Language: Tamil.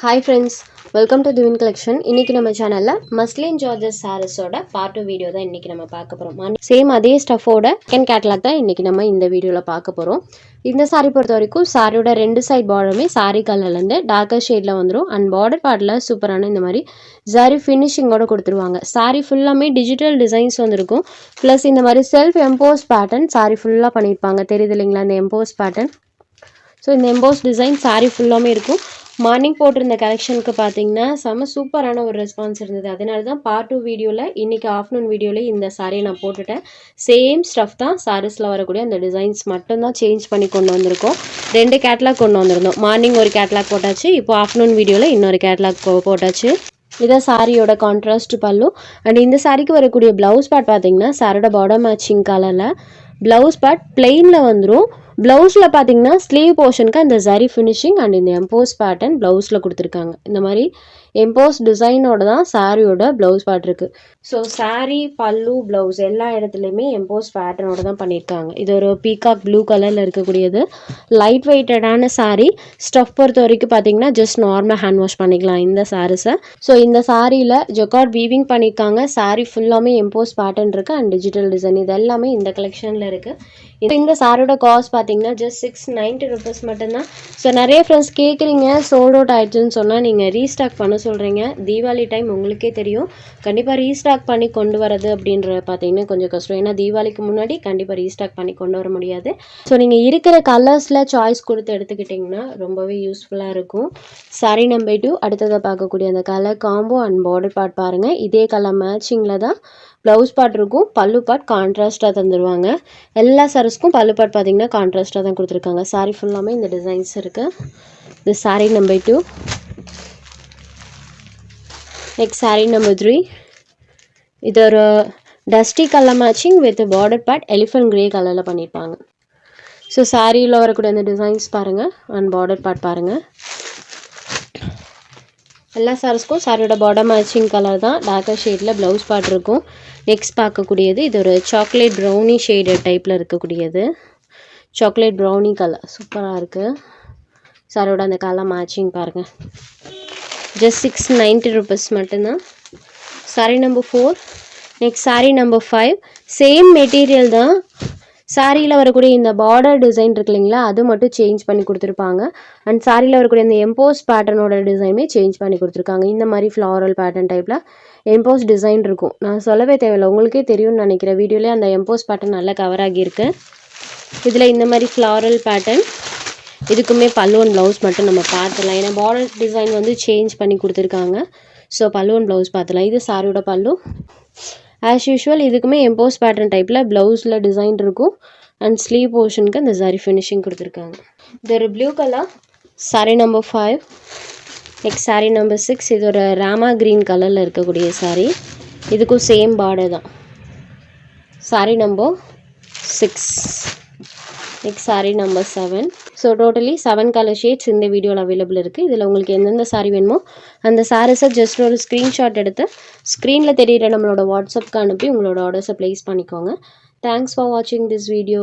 Hi friends, welcome to Divine Collection. இன்னைக்கு நம்ம சேனல்ல மஸ்லின் ஜார்ஜஸ் சாரீஸோட பார்ட் 2 வீடியோ தான் இன்னைக்கு நம்ம பார்க்க போறோம். சேம் அதே ஸ்டஃபோட செகண்ட் கேட்டலாக் தான் இன்னைக்கு நம்ம இந்த வீடியோல பார்க்க போறோம். இந்த சாரி பொறுத்த வரைக்கும் சாரியோட ரெண்டு சைடு பார்டருமே சாரி கலர்ல இருந்து டார்க்கர் ஷேட்ல வந்துரும் அண்ட் பார்டர் பார்ட்ல சூப்பரான இந்த மாதிரி ஜரி ஃபினிஷிங்கோட கொடுத்துருவாங்க. சாரி ஃபுல்லாமே டிஜிட்டல் டிசைன்ஸ் வந்திருக்கும். ப்ளஸ் இந்த மாதிரி செல்ஃப் எம்போஸ் பேட்டர்ன் சாரி ஃபுல்லா பண்ணிருப்பாங்க. தெரியுது இல்லைங்களா இந்த எம்போஸ் பேட்டர்ன். ஸோ இந்த எம்போஸ் டிசைன் சாரி ஃபுல்லாமே இருக்கும். மார்னிங் போட்டிருந்த கலெக்ஷனுக்கு பார்த்தீங்கன்னா செம்ம சூப்பரான ஒரு ரெஸ்பான்ஸ் இருந்தது. அதனால தான் பார்ட் 2 வீடியோவில் இன்றைக்கி ஆஃப்டர்நூன் வீடியோவில் இந்த சாரியை நான் போட்டுட்டேன். சேம் ஸ்டஃப் தான் சாரீஸில் வரக்கூடிய அந்த டிசைன்ஸ் மட்டும்தான் சேஞ்ச் பண்ணி கொண்டு வந்திருக்கோம். 2 கேட்லாக் கொண்டு வந்திருந்தோம். மார்னிங் ஒரு கேட்லாக் போட்டாச்சு, இப்போ ஆஃப்டர்நூன் வீடியோவில் இன்னொரு கேட்லாக் போட்டாச்சு. இதான் சாரியோட கான்ட்ராஸ்ட் பல்லு. அண்ட் இந்த சாரிக்கு வரக்கூடிய ப்ளவுஸ் பார்ட் பார்த்தீங்கன்னா சாரோட பார்டர் மேட்சிங் கலரில் ப்ளவுஸ் பார்ட் பிளெயினில் வந்துடும். ப்ளவுஸில் பார்த்தீங்கன்னா ஸ்லீவ் போர்ஷனுக்கு அந்த ஜரி ஃபினிஷிங் அண்ட் இந்த எம்போஸ் பேட்டர்ன் ப்ளவுஸில் கொடுத்துருக்காங்க. இந்த மாதிரி எம்போஸ் டிசைனோட தான் சாரியோட ப்ளவுஸ் பார்ட் இருக்குது. ஸோ சாரி பல்லு ப்ளவுஸ் எல்லா இடத்துலையுமே எம்போஸ் பேட்டர்னோட தான் பண்ணியிருக்காங்க. இது ஒரு பீகாக் ப்ளூ கலரில் இருக்கக்கூடியது. Light வெயிட்டடான sorry. ஸ்டஃப் பொறுத்த வரைக்கும் பார்த்தீங்கன்னா ஜஸ்ட் நார்மல் ஹேண்ட் வாஷ் பண்ணிக்கலாம் இந்த சாரீஸை. ஸோ இந்த சாரியில் ஜொக்கார்ட் வீவிங் பண்ணியிருக்காங்க. சாரி ஃபுல்லாமே எம்போஸ் பேட்டர்ன் இருக்குது அண்ட் டிஜிட்டல் டிசைன் இது எல்லாமே இந்த கலெக்ஷனில் இருக்குது. இந்த சாரியோட காஸ்ட் பார்த்தீங்கன்னா ஜஸ்ட் 690 rupees மட்டும்தான். ஸோ நிறைய ஃப்ரெண்ட்ஸ் கேட்குறீங்க சோல்ட் அவுட் ஆயிடுச்சுன்னு சொன்னால் நீங்கள் ரீஸ்டாக் பண்ண சொல்கிறீங்க. தீபாவளி டைம் உங்களுக்கே தெரியும், கண்டிப்பாக ரீஸ்டாக் பண்ணி கொண்டு வரது அப்படின்ற பார்த்தீங்கன்னா கொஞ்சம் கஷ்டம். ஏன்னா தீபாவளிக்கு முன்னாடி கண்டிப்பாக ரீஸ்டாக் பண்ணி கொண்டு வர முடியாது. ஸோ நீங்கள் இருக்கிற கலர்ஸில் சாய்ஸ் கொடுத்து எடுத்துக்கிட்டிங்கன்னா ரொம்பவே யூஸ்ஃபுல்லாக இருக்கும். சாரி நம்பர் 2 அடுத்ததை பார்க்கக்கூடிய அந்த colour combo and border part பாருங்கள். இதே கலர் மேட்சிங்கில் தான் ப்ளவுஸ் பார்ட் இருக்கும். பல்லு பார்ட் கான்ட்ராஸ்டாக தந்துடுவாங்க. எல்லா சாரீஸ்க்கும் பல்லு பார்ட் பார்த்தீங்கன்னா கான்ட்ராஸ்டாக தான் கொடுத்துருக்காங்க. சாரி ஃபுல்லாமே இந்த டிசைன்ஸ் இருக்குது. இது sorry number 2. Next sorry number 3. இது ஒரு dusty colour matching with border part elephant grey கலரில் பண்ணியிருப்பாங்க. ஸோ சாரியில் வரக்கூடிய அந்த டிசைன்ஸ் பாருங்கள் அண்ட் பார்டர் பார்ட் பாருங்கள். எல்லா சாரீஸ்க்கும் சாரியோட பார்டர் மேட்சிங் கலர் தான் டார்க்கர் ஷேடில் ப்ளவுஸ் பார்ட் இருக்கும். நெக்ஸ்ட் பார்க்கக்கூடியது இது ஒரு சாக்லேட் ப்ரௌனி ஷேடு டைப்பில் இருக்கக்கூடியது. சாக்லேட் ப்ரௌனி கலர் சூப்பராக இருக்குது. சாரியோட அந்த கலர் மேட்சிங் பாருங்கள். ஜஸ்ட் 690 rupees மட்டும்தான். Sorry number 4. Next sorry number 5. Same material தான். சாரியில் வரக்கூடிய இந்த பார்டர் டிசைன் இருக்கு இல்லைங்களா, அது மட்டும் சேஞ்ச் பண்ணி கொடுத்துருப்பாங்க. அண்ட் சாரியில் வரக்கூடிய இந்த எம்போஸ் பேட்டர்னோட டிசைனுமே சேஞ்ச் பண்ணி கொடுத்துருக்காங்க. இந்த மாதிரி ஃப்ளாரல் பேட்டர்ன் டைப்பில் எம்போஸ் டிசைன் இருக்கும். நான் சொல்லவே தேவையில்லை, உங்களுக்கே தெரியும்னு நினைக்கிறேன். வீடியோலேயே அந்த எம்போஸ் பேட்டர்ன் நல்லா கவர் ஆகியிருக்கு. இதில் இந்த மாதிரி ஃப்ளாரல் பேட்டர்ன். இதுக்குமே பல்லு அண்ட் ப்ளவுஸ் மட்டும் நம்ம பார்த்துலாம். ஏன்னா பார்டர் டிசைன் வந்து சேஞ்ச் பண்ணி கொடுத்துருக்காங்க. ஸோ பல்லு அண்ட் ப்ளவுஸ் பார்த்துலாம். இது சாரியோட பல்லு. ஆஸ் யூஷுவல் இதுக்குமே எம்போஸ் பேட்டர்ன் டைப்பில் ப்ளவுஸில் டிசைன் இருக்கும் அண்ட் ஸ்லீவ் போர்ஷனுக்கு அந்த ஜரி ஃபினிஷிங் கொடுத்துருக்காங்க. இது ஒரு blue colour. Sorry number 5. Next sorry number 6. இது ஒரு ராமா க்ரீன் கலரில் இருக்கக்கூடிய சாரி. இதுக்கும் சேம் பார்டர் தான். Sorry number 6. Next sorry number 7. So totally 7 colour shades இந்த வீடியோவில் அவைலபிள் இருக்குது. இதில் உங்களுக்கு எந்தெந்த சாரி வேணுமோ அந்த சாரீஸை ஜஸ்ட் ஒரு ஸ்க்ரீன்ஷாட் எடுத்து ஸ்க்ரீனில் தெரிகிற நம்மளோட வாட்ஸ்அப்க்கு அனுப்பி உங்களோட ஆர்டர்ஸை ப்ளேஸ் பண்ணிக்கோங்க. தேங்க்ஸ் ஃபார் வாட்சிங் திஸ் வீடியோ.